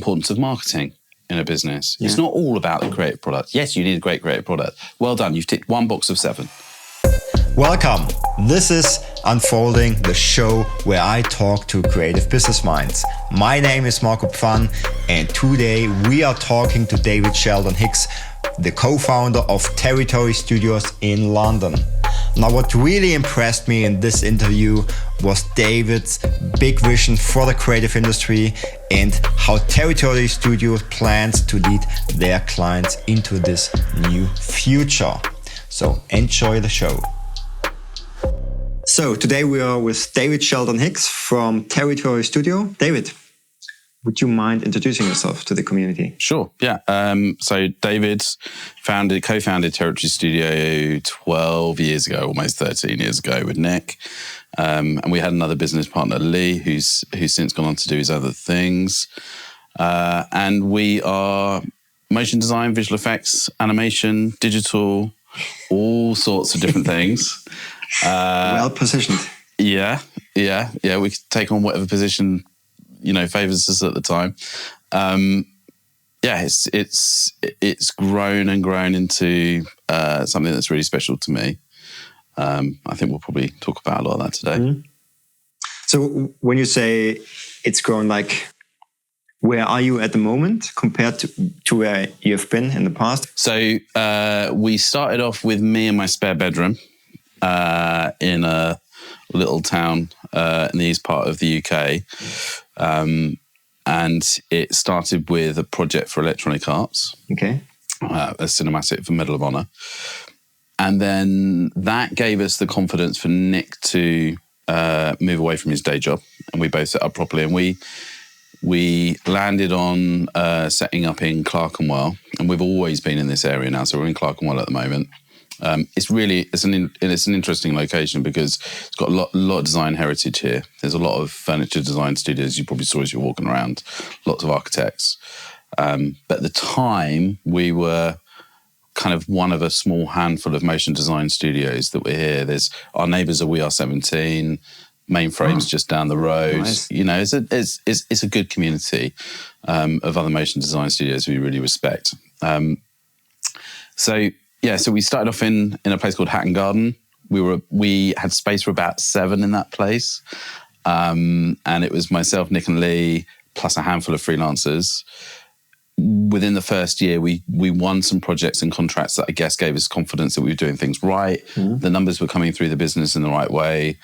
importance of marketing in a business. Yeah. It's not all about the creative product. Yes, you need a great creative product. Well done. You've ticked 1 box of 7. Welcome. This is Unfolding, the show where I talk to creative business minds. My name is Marco Pfann, and today we are talking to David Sheldon-Hicks, the co-founder of Territory Studios in London. Now, what really impressed me in this interview was David's big vision for the creative industry and how Territory Studios plans to lead their clients into this new future. So enjoy the show. So today we are with David Sheldon-Hicks from Territory Studio. David, would you mind introducing yourself to the community? Sure, yeah. So David co-founded Territory Studio 12 years ago, almost 13 years ago with Nick. And we had another business partner, Lee, who's since gone on to do his other things. And we are motion design, visual effects, animation, digital, all sorts of different things. Well positioned. Yeah. We could take on whatever position favors us at the time. It's grown and grown into something that's really special to me. I think we'll probably talk about a lot of that today. Mm-hmm. So when you say it's grown, where are you at the moment compared to where you've been in the past? So we started off with me in my spare bedroom in a little town in the east part of the UK. And it started with a project for Electronic Arts. Okay. A cinematic for Medal of Honor. And then that gave us the confidence for Nick to move away from his day job. And we both set up properly. And we landed on setting up in Clerkenwell. And we've always been in this area now. So we're in Clerkenwell at the moment. It's an interesting location because it's got a lot of design heritage here. There's a lot of furniture design studios. You probably saw as you're walking around, lots of architects. But at the time, we were kind of one of a small handful of motion design studios that were here. There's our neighbours are We Are 17, Mainframe's just down the road. Nice. It's a good community of other motion design studios we really respect. So we started off in a place called Hatton Garden. We had space for about 7 in that place. And it was myself, Nick and Lee, plus a handful of freelancers. Within the first year, we won some projects and contracts that I guess gave us confidence that we were doing things right. Mm-hmm. The numbers were coming through the business in the right way.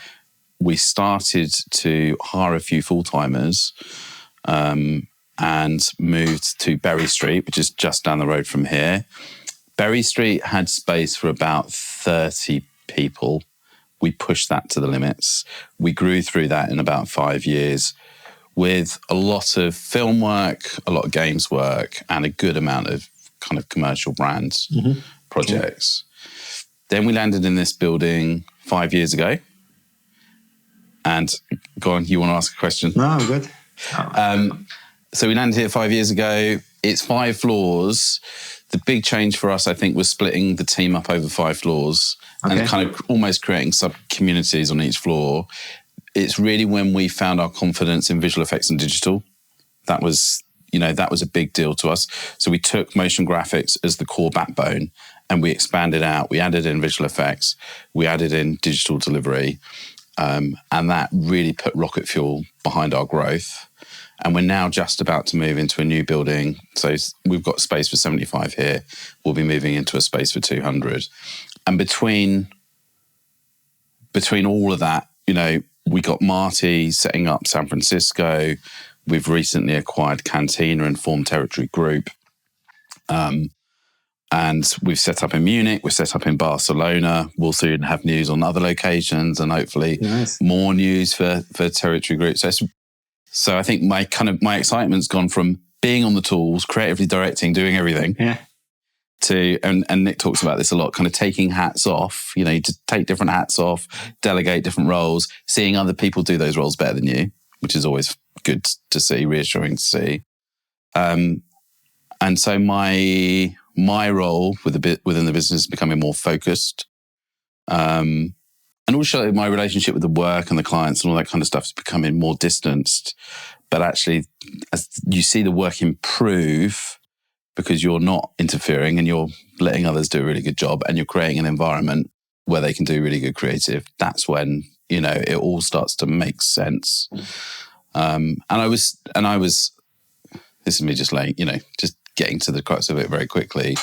We started to hire a few full-timers and moved to Berry Street, which is just down the road from here. Berry Street had space for about 30 people. We pushed that to the limits. We grew through that in about 5 years with a lot of film work, a lot of games work, and a good amount of kind of commercial brands projects. Yeah. Then we landed in this building 5 years ago. And go on, you want to ask a question? No, I'm good. So we landed here 5 years ago. It's 5 floors. The big change for us, I think, was splitting the team up over 5 floors and kind of almost creating sub-communities on each floor. It's really when we found our confidence in visual effects and digital. That was a big deal to us. So we took motion graphics as the core backbone and we expanded out. We added in visual effects. We added in digital delivery. And that really put rocket fuel behind our growth. And we're now just about to move into a new building. So we've got space for 75 here. We'll be moving into a space for 200. And between all of that, we got Marty setting up San Francisco. We've recently acquired Cantina and formed Territory Group. And we've set up in Munich. We're set up in Barcelona. We'll soon have news on other locations and hopefully more news for Territory Group. So I think my excitement's gone from being on the tools, creatively directing, doing everything, to and Nick talks about this a lot, kind of taking hats off. To take different hats off, delegate different roles, seeing other people do those roles better than you, which is always good to see, reassuring to see. And so my role within the business is becoming more focused. And also my relationship with the work and the clients and all that kind of stuff is becoming more distanced. But actually, as you see the work improve because you're not interfering and you're letting others do a really good job and you're creating an environment where they can do really good creative, that's when, it all starts to make sense. And I was, this is me just just getting to the crux of it very quickly.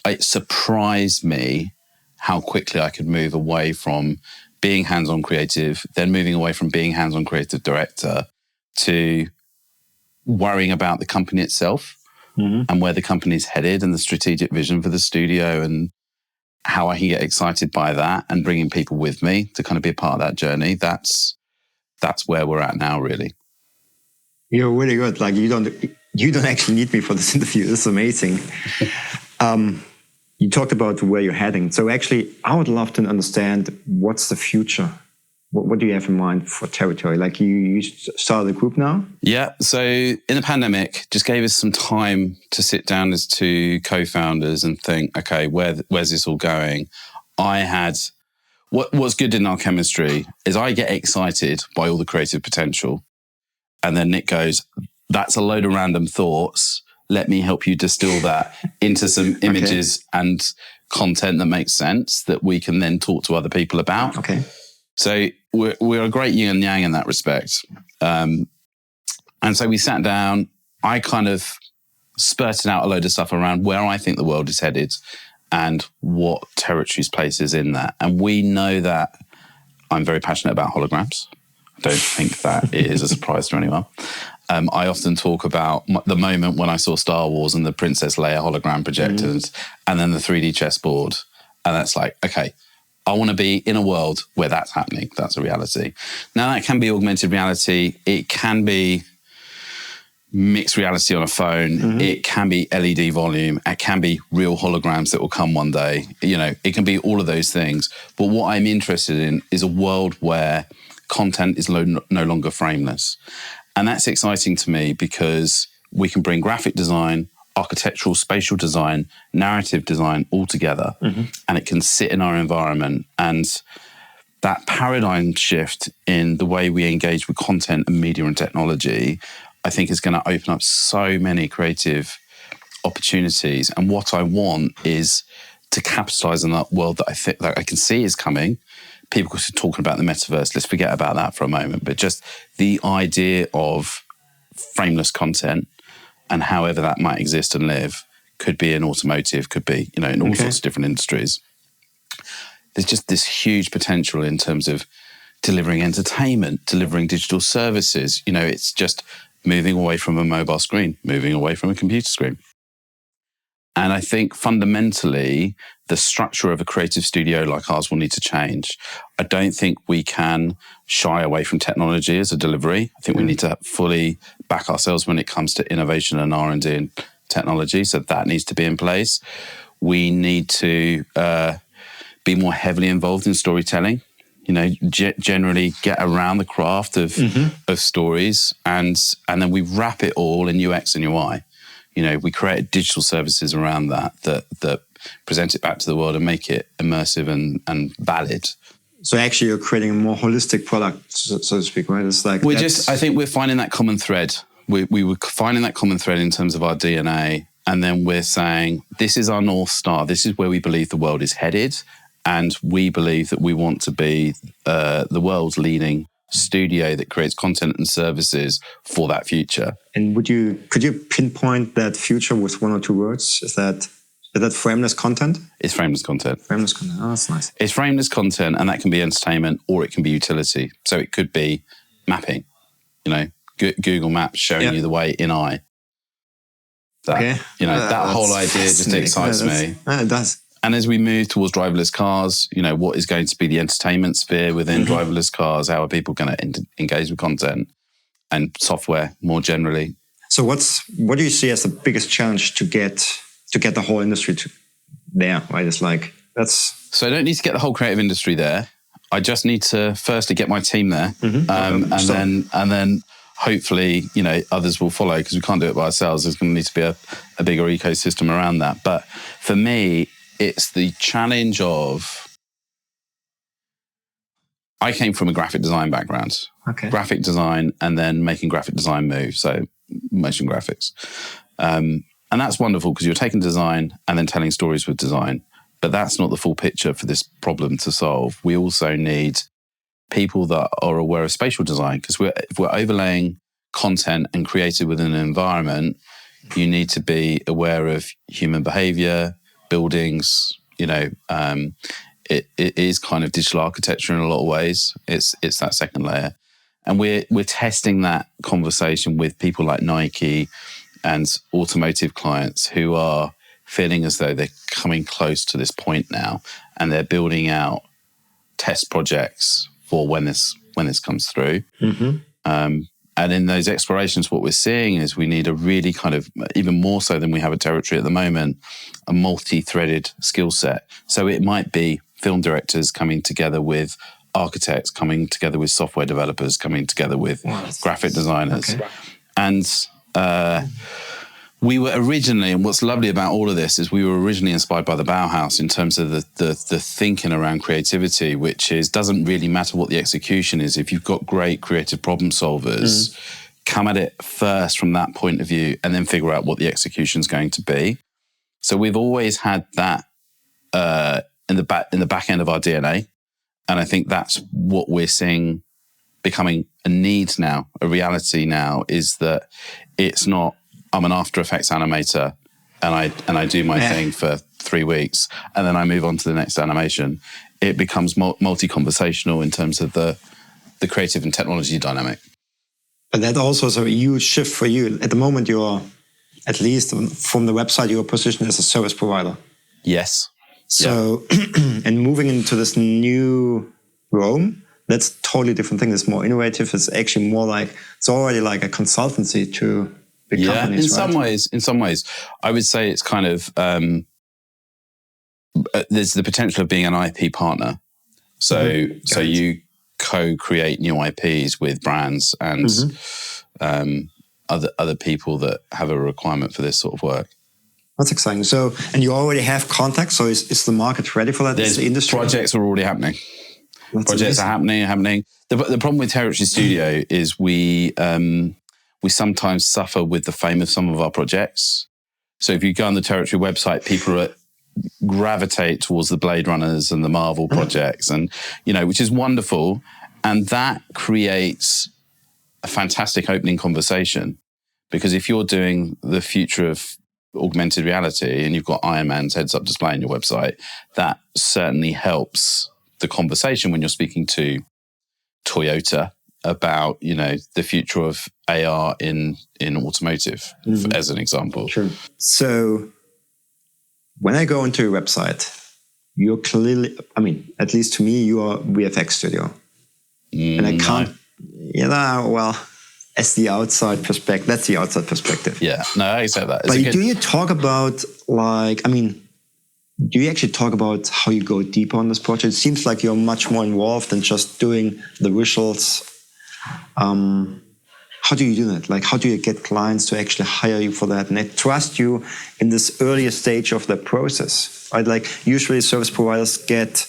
It surprised me how quickly I could move away from being hands-on creative, then moving away from being hands-on creative director to worrying about the company itself and where the company's headed and the strategic vision for the studio and how I can get excited by that and bringing people with me to kind of be a part of that journey. That's where we're at now, really. You're really good. Like you don't actually need me for this interview. This is amazing. You talked about where you're heading. So actually, I would love to understand what's the future. What do you have in mind for Territory? Like you started a group now? Yeah. So in the pandemic, just gave us some time to sit down as two co-founders and think, okay, where's this all going? I had, what's good in our chemistry is I get excited by all the creative potential. And then Nick goes, that's a load of random thoughts. Let me help you distill that into some images and content that makes sense that we can then talk to other people about. Okay. So we're a great yin and yang in that respect. And so we sat down, I kind of spurted out a load of stuff around where I think the world is headed and what Territory's place is in that. And we know that I'm very passionate about holograms. I don't think that it is a surprise to anyone. I often talk about the moment when I saw Star Wars and the Princess Leia hologram projectors and then the 3D chessboard. And that's like, okay, I want to be in a world where that's happening. That's a reality. Now, that can be augmented reality. It can be mixed reality on a phone. It can be LED volume. It can be real holograms that will come one day. It can be all of those things. But what I'm interested in is a world where content is no longer frameless. And that's exciting to me because we can bring graphic design, architectural, spatial design, narrative design all together, and it can sit in our environment. And that paradigm shift in the way we engage with content and media and technology, I think is going to open up so many creative opportunities. And what I want is to capitalize on that world that I think that I can see is coming. People are talking about the metaverse. Let's forget about that for a moment. But just the idea of frameless content and however that might exist and live could be in automotive, could be, in all sorts of different industries. There's just this huge potential in terms of delivering entertainment, delivering digital services. It's just moving away from a mobile screen, moving away from a computer screen. And I think fundamentally, the structure of a creative studio like ours will need to change. I don't think we can shy away from technology as a delivery. I think we need to fully back ourselves when it comes to innovation and R&D and technology. So that needs to be in place. We need to be more heavily involved in storytelling. Generally get around the craft of stories, and then we wrap it all in UX and UI. We create digital services around that present it back to the world and make it immersive and valid. So actually, you're creating a more holistic product, so to speak, right? It's like I think we're finding that common thread. We were finding that common thread in terms of our DNA, and then we're saying this is our North Star. This is where we believe the world is headed, and we believe that we want to be the world's leading studio that creates content and services for that future. And could you pinpoint that future with one or two words? Is that frameless content? It's frameless content. Frameless content. Oh, that's nice. It's frameless content, and that can be entertainment or it can be utility. So it could be mapping, Google Maps showing you the way in eye. That whole idea just excites me. It does. And as we move towards driverless cars, what is going to be the entertainment sphere within driverless cars? How are people going to engage with content and software more generally? So what do you see as the biggest challenge to get the whole industry to there? Right? It's like So I don't need to get the whole creative industry there. I just need to firstly get my team there, and then hopefully others will follow, because we can't do it by ourselves. There's going to need to be a bigger ecosystem around that. But for me, it's the challenge of I came from a graphic design background. Okay. Graphic design and then making graphic design moves, so motion graphics. And that's wonderful because you're taking design and then telling stories with design. But that's not the full picture for this problem to solve. We also need people that are aware of spatial design, because if we're overlaying content and creative within an environment, you need to be aware of human behavior, buildings. It is kind of digital architecture in a lot of ways. It's that second layer, and we're testing that conversation with people like Nike and automotive clients who are feeling as though they're coming close to this point now, and they're building out test projects for when this comes through. Mm-hmm. And in those explorations, what we're seeing is we need a really kind of, even more so than we have a territory at the moment, a multi-threaded skill set. So it might be film directors coming together with architects, coming together with software developers, coming together with graphic designers. Okay. And we were originally, and what's lovely about all of this is we were originally inspired by the Bauhaus in terms of the thinking around creativity, which is, doesn't really matter what the execution is. If you've got great creative problem solvers, come at it first from that point of view and then figure out what the execution is going to be. So we've always had that in the back end of our DNA. And I think that's what we're seeing becoming a need now, a reality now, is that it's not, I'm an After Effects animator and I do my thing for 3 weeks and then I move on to the next animation. It becomes multi-conversational in terms of the creative and technology dynamic. But that also is a huge shift for you. At the moment, you're, at least from the website, you're positioned as a service provider. Yes. So, and moving into this new realm, that's a totally different thing. It's more innovative. It's actually more like, it's already like a consultancy to big companies, in some ways, I would say it's kind of, there's the potential of being an IP partner. So, so you co-create new IPs with brands and other people that have a requirement for this sort of work. That's exciting. So, and you already have contacts. So is the market ready for that? Is the industry? Projects are already happening. Projects are happening. The problem with Territory Studio is we sometimes suffer with the fame of some of our projects. So if you go on the Territory website, people gravitate towards the Blade Runners and the Marvel projects, and which is wonderful, and that creates a fantastic opening conversation. Because if you're doing the future of augmented reality and you've got Iron Man's heads-up display on your website, that certainly helps the conversation when you're speaking to Toyota about the future of AR in automotive, as an example. Sure. So when I go into your website, you're clearly, at least to me, you are VFX studio, and I can't. As the outside perspective, that's the outside perspective. Yeah, no, I accept that. But do you talk about do you actually talk about how you go deeper on this project? It seems like you're much more involved than just doing the visuals. How do you do that? Like, how do you get clients to actually hire you for that and they trust you in this earlier stage of the process? Right? Like, usually service providers get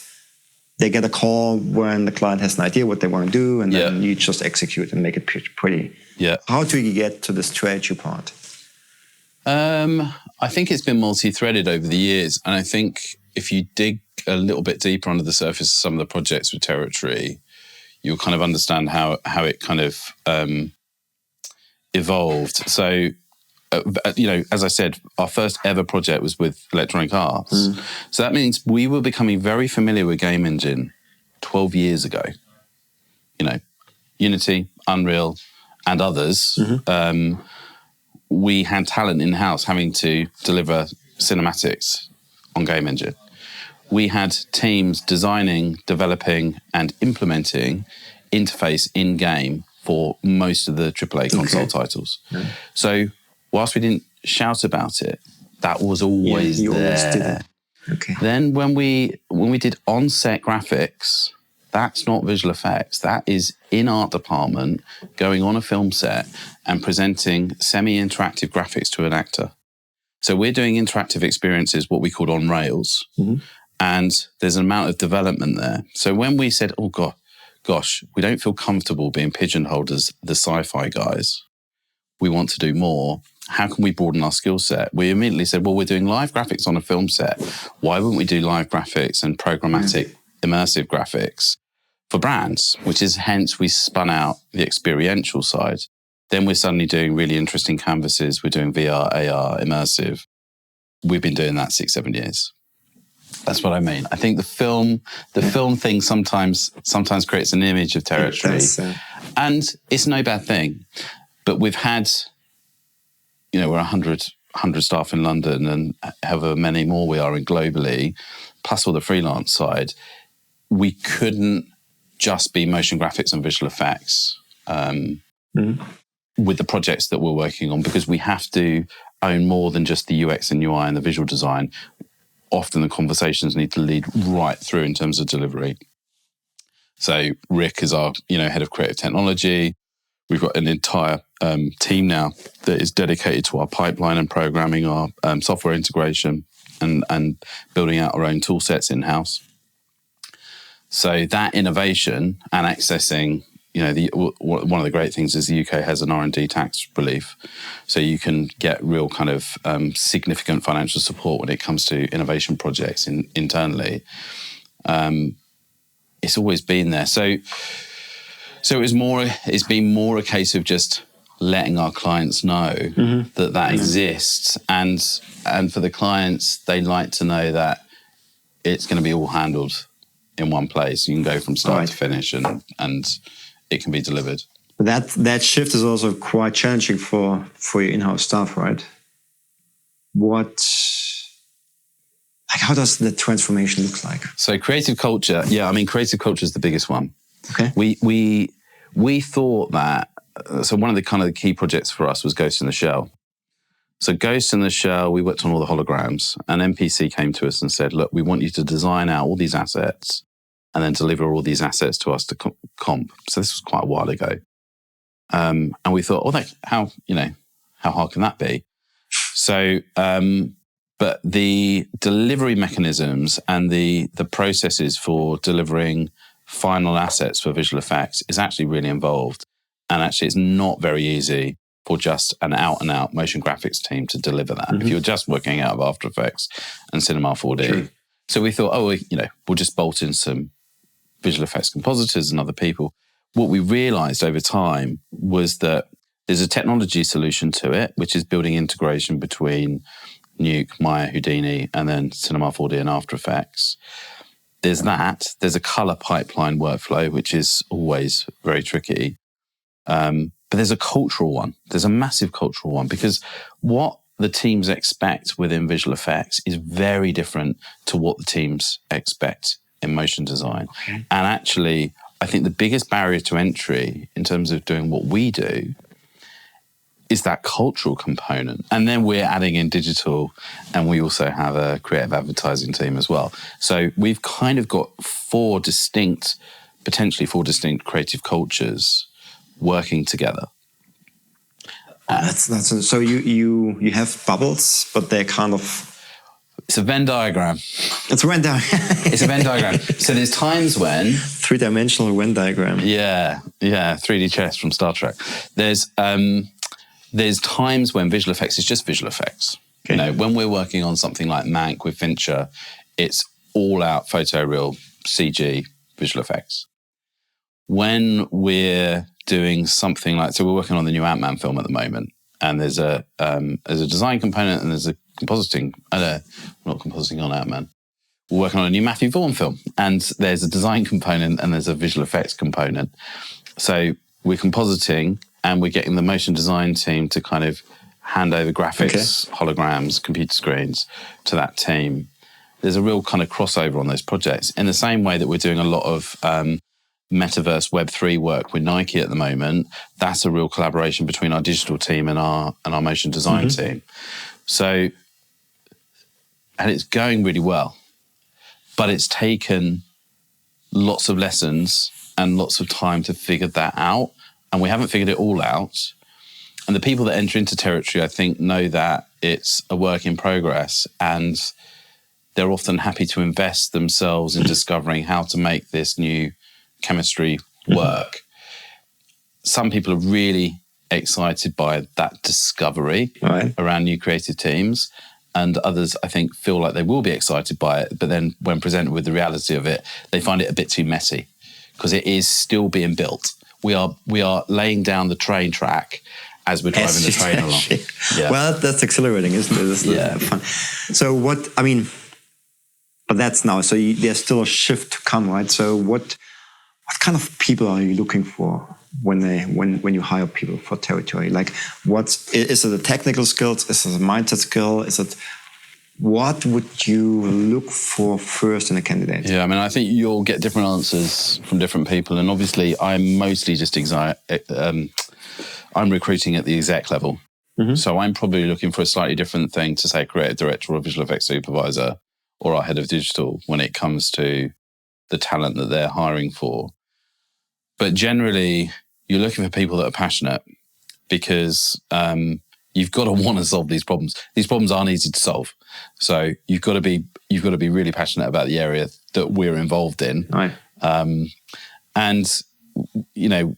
a call when the client has an idea what they want to do, and then you just execute and make it pretty. Yeah. How do you get to the strategy part? I think it's been multi-threaded over the years. And I think if you dig a little bit deeper under the surface of some of the projects with Territory, you'll kind of understand how it kind of evolved. So, as I said, our first ever project was with Electronic Arts. So that means we were becoming very familiar with Game Engine 12 years ago. Unity, Unreal, and others. We had talent in-house having to deliver cinematics on Game Engine. We had teams designing, developing, and implementing interface in-game for most of the AAA console titles. So whilst we didn't shout about it, that was always there. Always did it. Okay. Then when we did on-set graphics, that's not visual effects. That is in art department going on a film set and presenting semi-interactive graphics to an actor. So we're doing interactive experiences, what we call on rails, and there's an amount of development there. So when we said, "Oh God, gosh, we don't feel comfortable being pigeonholed as the sci-fi guys. We want to do more. How can we broaden our skill set? We immediately said, well, we're doing live graphics on a film set. Why wouldn't we do live graphics and programmatic immersive graphics for brands? Which is hence we spun out the experiential side. Then we're suddenly doing really interesting canvases. We're doing VR, AR, immersive. We've been doing that 6-7 years. That's what I mean. I think the film thing sometimes creates an image of territory, and it's no bad thing. But we've had, we're 100 staff in London, and however many more we are in globally, plus all the freelance side. We couldn't just be motion graphics and visual effects with the projects that we're working on, because we have to own more than just the UX and UI and the visual design. Often the conversations need to lead right through in terms of delivery. So Rick is our, head of creative technology. We've got an entire team now that is dedicated to our pipeline and programming, our software integration, and building out our own tool sets in-house. So that innovation and accessing, one of the great things is the UK has an R&D tax relief. So you can get real kind of significant financial support when it comes to innovation projects internally. It's always been there. So it's been more a case of just letting our clients know that exists. And for the clients, they like to know that it's going to be all handled in one place. You can go from start to finish and it can be delivered. That shift is also quite challenging for your in-house staff, right? How does the transformation look like? So creative culture, creative culture is the biggest one. Okay. We thought that, so one of the kind of the key projects for us was Ghost in the Shell. So Ghost in the Shell, we worked on all the holograms, and MPC came to us and said, look, we want you to design out all these assets and then deliver all these assets to us to comp. So this was quite a while ago. And we thought, how hard can that be? So, but the delivery mechanisms and the processes for delivering final assets for visual effects is actually really involved. And actually it's not very easy for just an out-and-out motion graphics team to deliver that. If you're just working out of After Effects and Cinema 4D. Sure. So we thought, we'll just bolt in some visual effects compositors and other people. What we realized over time was that there's a technology solution to it, which is building integration between Nuke, Maya, Houdini, and then Cinema 4D and After Effects. There's that. There's a color pipeline workflow, which is always very tricky. But there's a cultural one. There's a massive cultural one, because what the teams expect within visual effects is very different to what the teams expect in motion design. Okay. And actually, I think the biggest barrier to entry in terms of doing what we do is that cultural component. And then we're adding in digital, and we also have a creative advertising team as well. So we've kind of got potentially four distinct creative cultures working together. So you have bubbles, but they're kind of... It's a Venn diagram. It's a Venn diagram. It's a Venn diagram. So there's times when... 3-dimensional Venn diagram. Yeah, 3D chess from Star Trek. There's times when visual effects is just visual effects. Okay. When we're working on something like Mank with Fincher, it's all out photoreal CG visual effects. When we're doing something like, so we're working on the new Ant-Man film at the moment, and there's a design component and there's a compositing. We're not compositing on Ant-Man. We're working on a new Matthew Vaughn film, and there's a design component and there's a visual effects component. So we're compositing, and we're getting the motion design team to kind of hand over graphics, holograms, computer screens to that team. There's a real kind of crossover on those projects, in the same way that we're doing a lot of metaverse Web3 work with Nike at the moment. That's a real collaboration between our digital team and our motion design team. So, and it's going really well, but it's taken lots of lessons and lots of time to figure that out. And we haven't figured it all out. And the people that enter into territory, I think, know that it's a work in progress, and they're often happy to invest themselves in discovering how to make this new chemistry work. Some people are really excited by that discovery around new creative teams, and others, I think, feel like they will be excited by it, but then when presented with the reality of it, they find it a bit too messy because it is still being built. We are laying down the train track as we're driving the train along. Yeah. Well, that's exhilarating, isn't it? That's fun. So but that's now. So there's still a shift to come, right? So what kind of people are you looking for when you hire people for territory? Like, is it a technical skills? Is it a mindset skill? What would you look for first in a candidate? Yeah, I mean, I think you'll get different answers from different people. And obviously, I'm mostly just I'm recruiting at the exec level. Mm-hmm. So I'm probably looking for a slightly different thing to say creative director or visual effects supervisor or our head of digital when it comes to the talent that they're hiring for. But generally, you're looking for people that are passionate because you've got to want to solve these problems. These problems aren't easy to solve. So you've got to be really passionate about the area that we're involved in. Right. And, you know,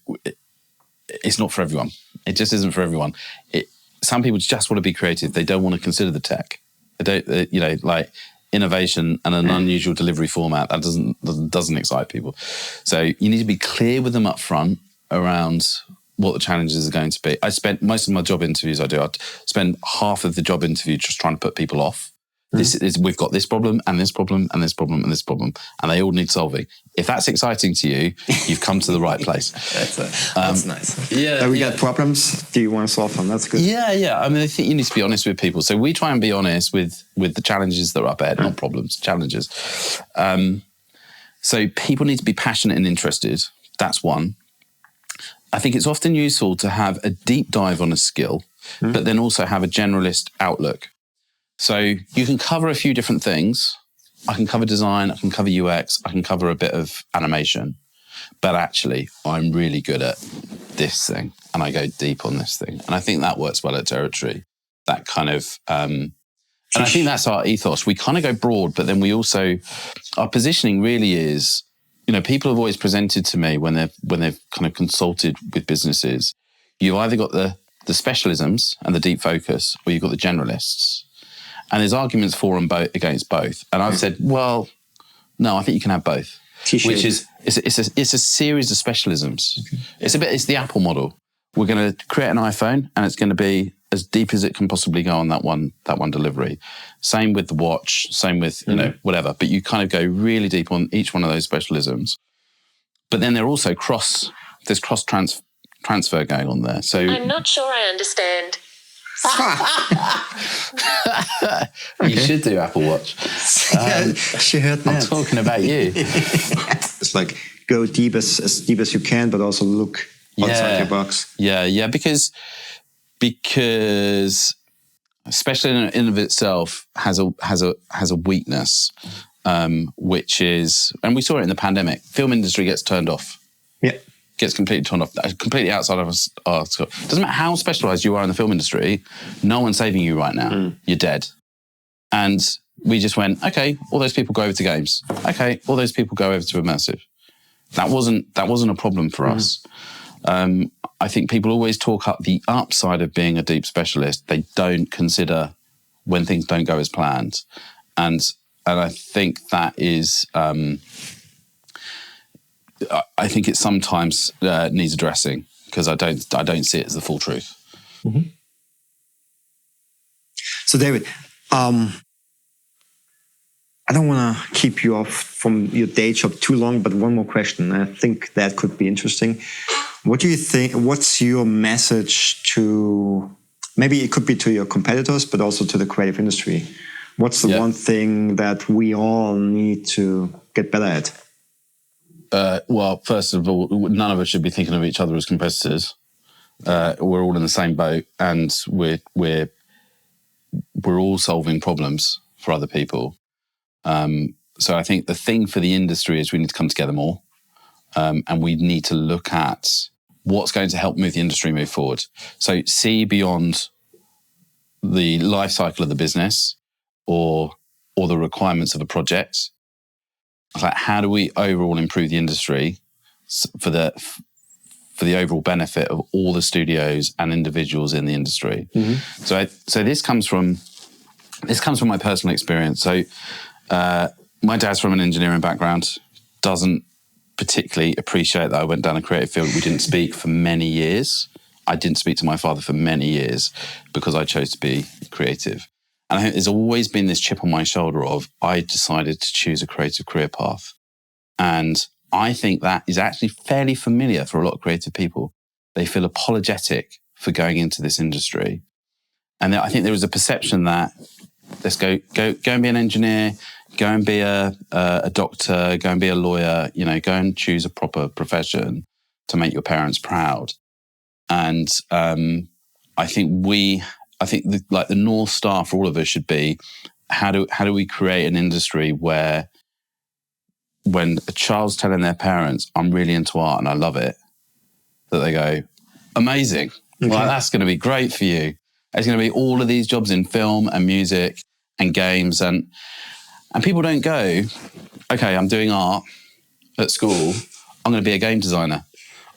it's not for everyone. It just isn't for everyone. Some people just want to be creative. They don't want to consider the tech. They don't, like innovation and an unusual delivery format, that doesn't excite people. So you need to be clear with them up front around what the challenges are going to be. I spent most of my job interviews I spend half of the job interview just trying to put people off. We've got this problem and this problem and this problem and this problem, and they all need solving. If that's exciting to you, you've come to the right place. That's nice. Yeah. We got problems. Do you want to solve them? That's good. Yeah. I mean, I think you need to be honest with people. So we try and be honest with the challenges that are up ahead, not problems, challenges. So people need to be passionate and interested. That's one. I think it's often useful to have a deep dive on a skill, but then also have a generalist outlook. So you can cover a few different things. I can cover design, I can cover UX, I can cover a bit of animation. But actually, I'm really good at this thing, and I go deep on this thing. And I think that works well at territory. That kind of, and I think that's our ethos. We kind of go broad, but then we also, our positioning really is, you know, people have always presented to me when they've kind of consulted with businesses, you've either got the specialisms and the deep focus, or you've got the generalists. And there's arguments for and against both. And I've said, well, no, I think you can have both. Which is it's a series of specialisms. Okay. It's the Apple model. We're going to create an iPhone, and it's going to be as deep as it can possibly go on that one delivery. Same with the watch. Same with whatever. But you kind of go really deep on each one of those specialisms. But then they're also there's cross transfer going on there. So I'm not sure I understand. You should do Apple Watch. She heard that. I'm talking about you. It's like go deep as deep as you can, but also look outside your box. Yeah, because especially in of itself has a weakness, which is, and we saw it in the pandemic. Film industry gets turned off. Yeah. Gets completely turned off, completely outside of our scope. Doesn't matter how specialised you are in the film industry, no one's saving you right now. You're dead. And we just went, okay, all those people go over to games. Okay, all those people go over to immersive. That wasn't a problem for us. I think people always talk up the upside of being a deep specialist. They don't consider when things don't go as planned. And I think that is... I think it sometimes needs addressing because I don't see it as the full truth. Mm-hmm. So David, I don't want to keep you off from your day job too long, but one more question. I think that could be interesting. What do you think? What's your message to? Maybe it could be to your competitors, but also to the creative industry. What's the one thing that we all need to get better at? Well, first of all, none of us should be thinking of each other as competitors. We're all in the same boat, and we're all solving problems for other people. So I think the thing for the industry is we need to come together more, and we need to look at what's going to help move the industry move forward. So see beyond the life cycle of the business or the requirements of a project. Like, how do we overall improve the industry for the overall benefit of all the studios and individuals in the industry. So this comes from my personal experience. So my dad's from an engineering background, doesn't particularly appreciate that I went down a creative field. We didn't speak for many years. I didn't speak to my father for many years because I chose to be creative. And I think there's always been this chip on my shoulder of I decided to choose a creative career path. And I think that is actually fairly familiar for a lot of creative people. They feel apologetic for going into this industry. And I think there is a perception that let's go and be an engineer, go and be a doctor, go and be a lawyer, go and choose a proper profession to make your parents proud. And I think the North Star for all of us should be how do we create an industry where when a child's telling their parents, I'm really into art and I love it, that they go, amazing. Okay. Well, that's going to be great for you. There's going to be all of these jobs in film and music and games. And people don't go, okay, I'm doing art at school. I'm going to be a game designer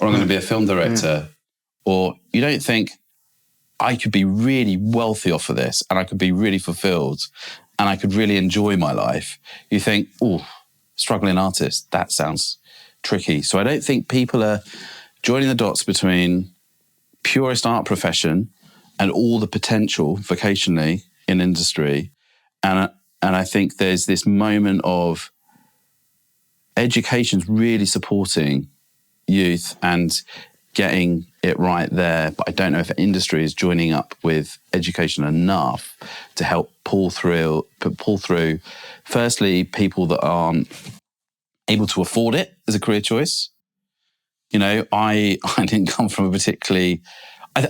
or I'm going to be a film director. Or you don't think, I could be really wealthy off of this and I could be really fulfilled and I could really enjoy my life. You think, oh, struggling artist, that sounds tricky. So I don't think people are joining the dots between purest art profession and all the potential vocationally in industry. And I think there's this moment of education's really supporting youth and getting it right there. But I don't know if industry is joining up with education enough to help pull through, firstly, people that aren't able to afford it as a career choice. I didn't come from a particularly...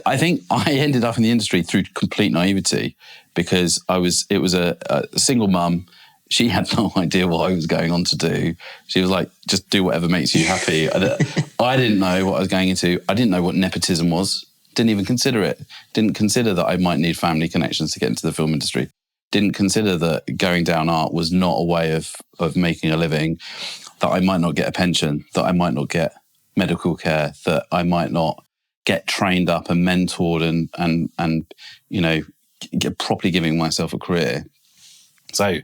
I think I ended up in the industry through complete naivety because it was a single mum. She had no idea what I was going on to do. She was like, just do whatever makes you happy. I didn't know what I was going into. I didn't know what nepotism was. Didn't even consider it. Didn't consider that I might need family connections to get into the film industry. Didn't consider that going down art was not a way of making a living, that I might not get a pension, that I might not get medical care, that I might not get trained up and mentored and get properly giving myself a career. So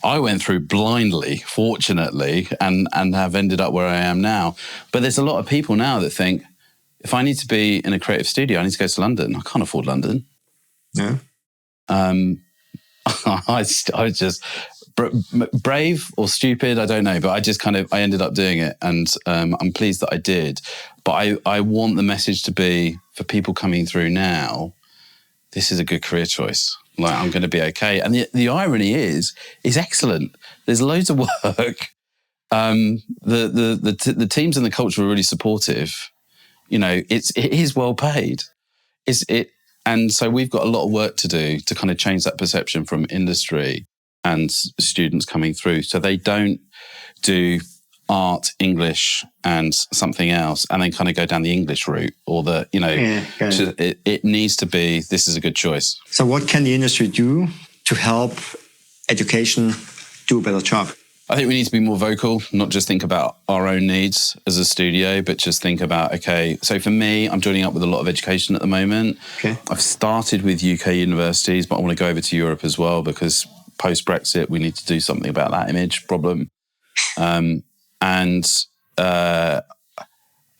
I went through blindly, fortunately, and have ended up where I am now. But there's a lot of people now that think, if I need to be in a creative studio, I need to go to London. I can't afford London. Yeah. I was just brave or stupid, I don't know, but I ended up doing it, and I'm pleased that I did. But I want the message to be for people coming through now, this is a good career choice. Like, I'm going to be okay. And the irony is excellent. There's loads of work. The teams and the culture are really supportive. It is well paid. And so we've got a lot of work to do to kind of change that perception from industry and students coming through. So they don't do art, English, and something else, and then kind of go down the English route or it needs to be, this is a good choice. So what can the industry do to help education do a better job? I think we need to be more vocal, not just think about our own needs as a studio, but just think about, okay, so for me, I'm joining up with a lot of education at the moment. Okay. I've started with UK universities, but I want to go over to Europe as well because post-Brexit, we need to do something about that image problem.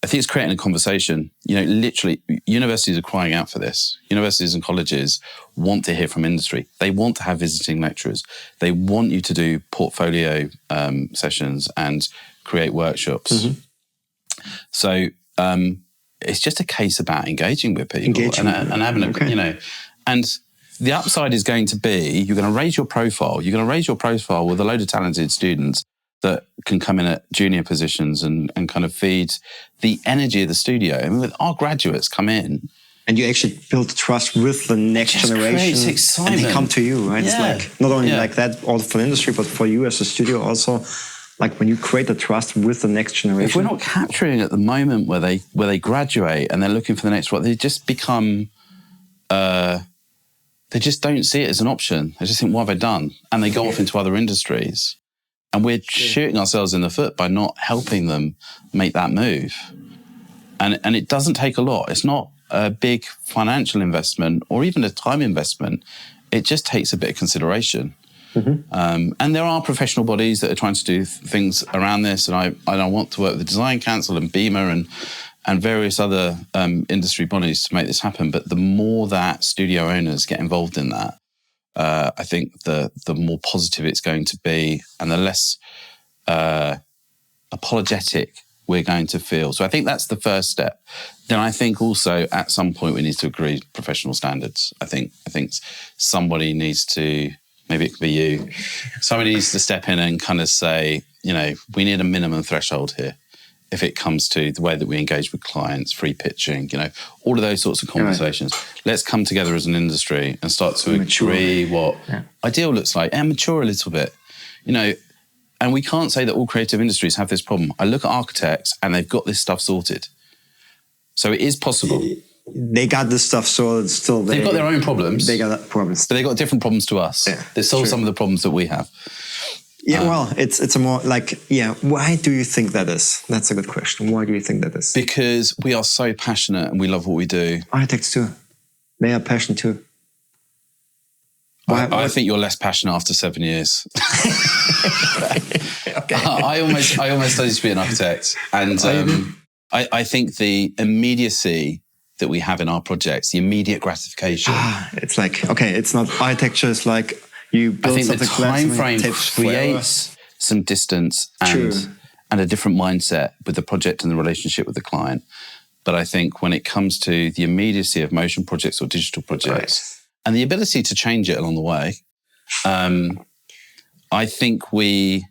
I think it's creating a conversation. Literally, universities are crying out for this. Universities and colleges want to hear from industry. They want to have visiting lecturers. They want you to do portfolio sessions and create workshops. Mm-hmm. So it's just a case about engaging with people and having and the upside is going to be you're going to raise your profile. You're going to raise your profile with a load of talented students that can come in at junior positions and kind of feed the energy of the studio. I mean, with our graduates come in. And you actually build trust with the next generation. Excitement. And they come to you, right? Yeah. It's like not only like that, all for the industry, but for you as a studio also, like when you create the trust with the next generation. If we're not capturing at the moment where they graduate and they're looking for the next one, they just become, they just don't see it as an option. They just think, what have I done? And they go off into other industries. And we're shooting ourselves in the foot by not helping them make that move. And it doesn't take a lot. It's not a big financial investment or even a time investment. It just takes a bit of consideration. Mm-hmm. And there are professional bodies that are trying to do things around this. And I want to work with the Design Council and BEMA and various other industry bodies to make this happen. But the more that studio owners get involved in that, I think the more positive it's going to be and the less apologetic we're going to feel. So I think that's the first step. Then I think also at some point we need to agree professional standards. I think somebody needs to, maybe it could be you, somebody needs to step in and kind of say, we need a minimum threshold here. If it comes to the way that we engage with clients, free pitching, all of those sorts of conversations. Right. Let's come together as an industry and start to agree what ideal looks like and mature a little bit, And we can't say that all creative industries have this problem. I look at architects and they've got this stuff sorted. So it is possible. They got this stuff sorted still. They've got their own problems. They got problems. But they've got different problems to us. Yeah, they solve some of the problems that we have. Yeah, well, it's a more like, why do you think that is? That's a good question. Why do you think that is? Because we are so passionate and we love what we do. Architects too. They are passionate too. I think you're less passionate after 7 years. Okay. I almost studied to be an architect. And I think the immediacy that we have in our projects, the immediate gratification. It's like, it's not architecture, it's like, you build I think the time frame creates some distance and a different mindset with the project and the relationship with the client. But I think when it comes to the immediacy of motion projects or digital projects and the ability to change it along the way, I think we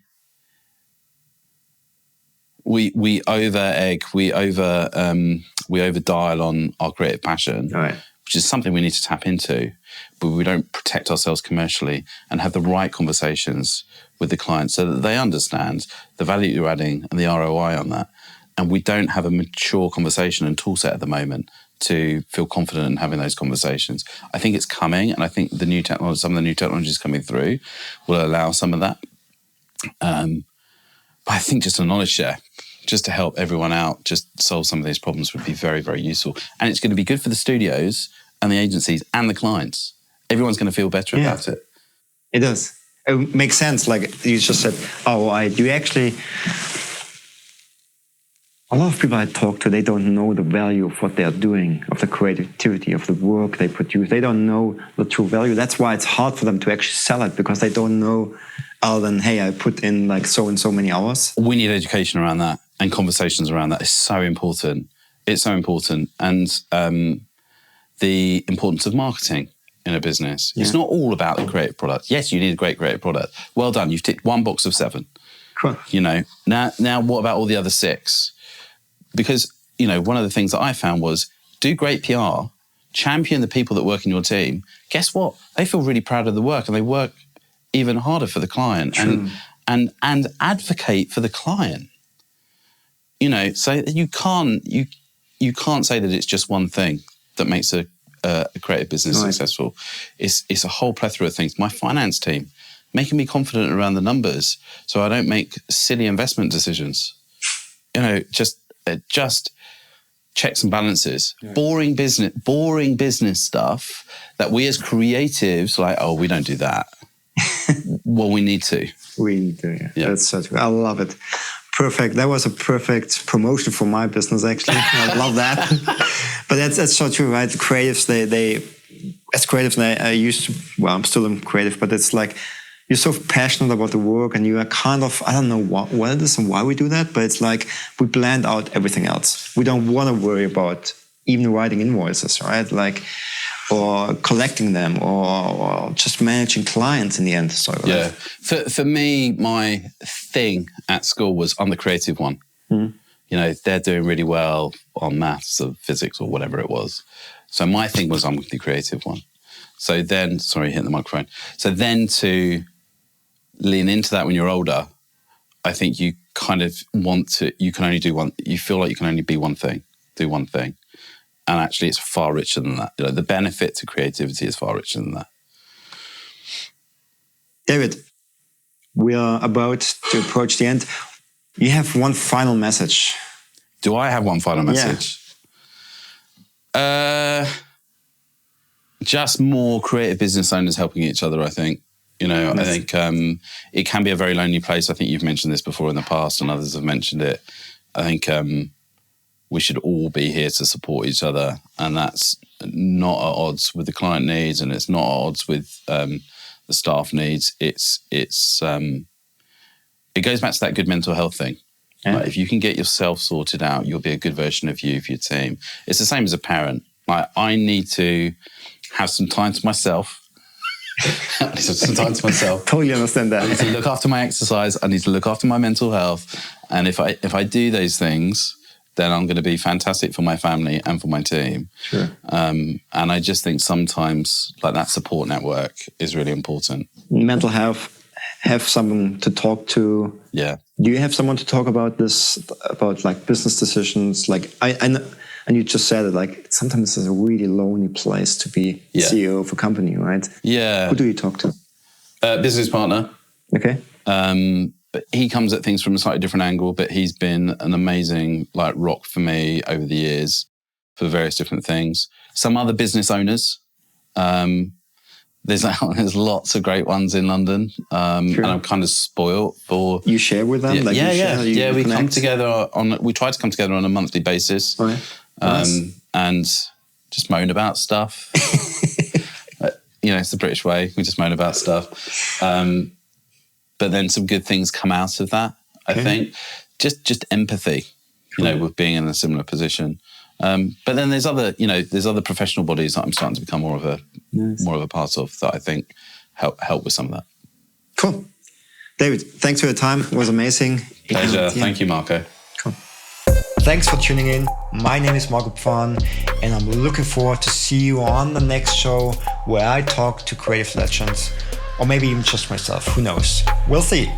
over-egg, we over-dial on our creative passion, which is something we need to tap into, but we don't protect ourselves commercially and have the right conversations with the client so that they understand the value you're adding and the ROI on that. And we don't have a mature conversation and tool set at the moment to feel confident in having those conversations. I think it's coming, and I think some of the new technologies coming through will allow some of that. But I think just a knowledge share, just to help everyone out, just solve some of these problems would be very, very useful. And it's going to be good for the studios and the agencies and the clients. Everyone's going to feel better about it. It does. It makes sense. Like you just said, do you actually... A lot of people I talk to, they don't know the value of what they're doing, of the creativity, of the work they produce. They don't know the true value. That's why it's hard for them to actually sell it, because they don't know other than, hey, I put in like so and so many hours. We need education around that and conversations around that. It's so important. It's so important. And the importance of marketing in a business. Yeah. It's not all about the creative product. Yes, you need a great creative product. Well done. You've ticked one box of 7. Cool. Now what about all the other 6? Because, one of the things that I found was do great PR, champion the people that work in your team. Guess what? They feel really proud of the work and they work even harder for the client. True. and advocate for the client. So you can't say that it's just one thing that makes a creative business successful. It's a whole plethora of things. My finance team making me confident around the numbers so I don't make silly investment decisions. Just checks and balances. Yeah. Boring business stuff that we as creatives we don't do that. Well, we need to. We need to, yeah. That's so true. I love it. Perfect. That was a perfect promotion for my business, actually. I love that. But that's so true, right? The creatives, they as creatives, I used to, I'm still a creative, but it's like, you're so passionate about the work and you are kind of, I don't know what it is and why we do that, but it's like we blend out everything else. We don't want to worry about even writing invoices, right? Or collecting them or just managing clients in the end. Yeah. For me, my thing at school was I'm the creative one. Mm-hmm. They're doing really well on maths or physics or whatever it was. So my thing was I'm the creative one. So then, sorry, hit the microphone. So then to lean into that when you're older, I think you kind of you can only do one, you feel like you can only be one thing, do one thing. And actually it's far richer than that. The benefit to creativity is far richer than that. David, We are about to approach the end. You have one final message. Do I have one final message? Just more creative business owners helping each other, I think. I think it can be a very lonely place. I think you've mentioned this before in the past and others have mentioned it. I think we should all be here to support each other, and that's not at odds with the client needs, and it's not at odds with the staff needs. It goes back to that good mental health thing. Yeah. Like, if you can get yourself sorted out, you'll be a good version of you for your team. It's the same as a parent. Like, I need to have some time to myself. Totally understand that. I need to look after my exercise. I need to look after my mental health. And if I do those things, then I'm going to be fantastic for my family and for my team. Sure. And I just think sometimes like that support network is really important. Mental health, have someone to talk to. Yeah. Do you have someone to talk about this, about like business decisions? Like I know, and you just said it, like sometimes it's a really lonely place to be CEO of a company, right? Yeah. Who do you talk to? Business partner. Okay. But he comes at things from a slightly different angle, but he's been an amazing like rock for me over the years for various different things. Some other business owners. There's lots of great ones in London, and I'm kind of spoiled for. You share with them, We come together we try to come together on a monthly basis, right. And just moan about stuff. It's the British way. We just moan about stuff, but then some good things come out of that. I think just empathy, with being in a similar position. But then there's other professional bodies that I'm starting to become more of a part of that I think help with some of that. Cool. David, thanks for your time. It was amazing. Pleasure. Thank you, Marco. Cool. Thanks for tuning in. My name is Marco Pfahn, and I'm looking forward to see you on the next show where I talk to creative legends, or maybe even just myself. Who knows? We'll see.